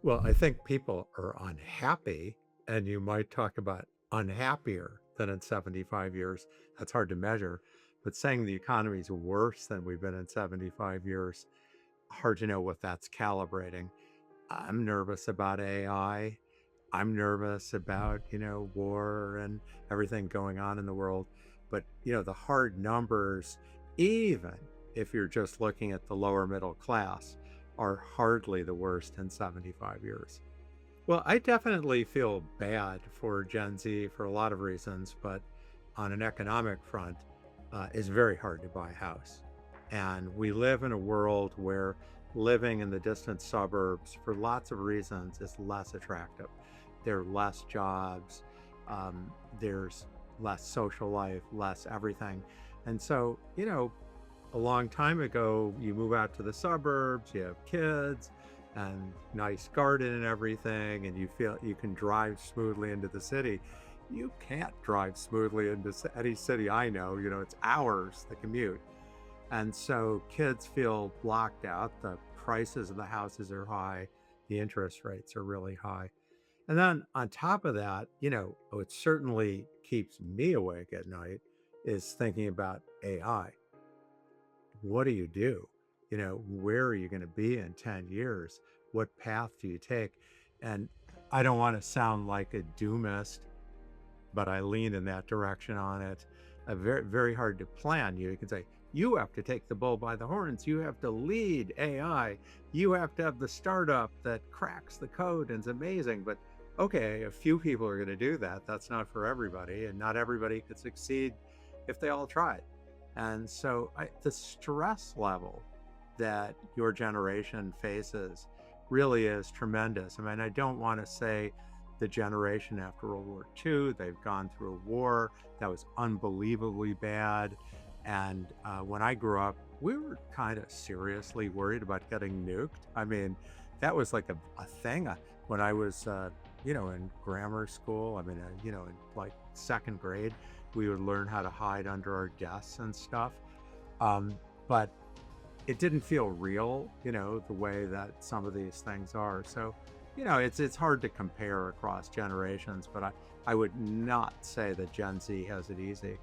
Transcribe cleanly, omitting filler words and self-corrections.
Well, I think people are unhappy, and you might talk about unhappier than in 75 years. That's hard to measure. But saying the economy is worse than we've been in 75 years, hard to know what that's calibrating. I'm nervous about AI. I'm nervous about, war and everything going on in the world. But, the hard numbers, even if you're just looking at the lower middle class, are hardly the worst in 75 years. Well, I definitely feel bad for Gen Z for a lot of reasons, but on an economic front, it's very hard to buy a house. And we live in a world where living in the distant suburbs, for lots of reasons, is less attractive. There are less jobs, there's less social life, less everything. And so, a long time ago, you move out to the suburbs, you have kids and nice garden and everything, and you feel you can drive smoothly into the city. You can't drive smoothly into any city I know, it's hours the commute. And so kids feel blocked out. The prices of the houses are high, the interest rates are really high. And then on top of that, what certainly keeps me awake at night is thinking about AI. What do you do? Where are you going to be in 10 years? What path do you take? And I don't want to sound like a doomist, but I lean in that direction on it. Very, very hard to plan. You can say, you have to take the bull by the horns. You have to lead AI. You have to have the startup that cracks the code and is amazing. But okay, a few people are going to do that. That's not for everybody. And not everybody could succeed if they all tried. And so the stress level that your generation faces really is tremendous. I mean, I don't want to say the generation after World War II, they've gone through a war that was unbelievably bad. And when I grew up, we were kind of seriously worried about getting nuked. I mean, that was like a thing. When I was, in grammar school, I mean, in like second grade, we would learn how to hide under our desks and stuff. But it didn't feel real, the way that some of these things are. So, it's hard to compare across generations, but I would not say that Gen Z has it easy.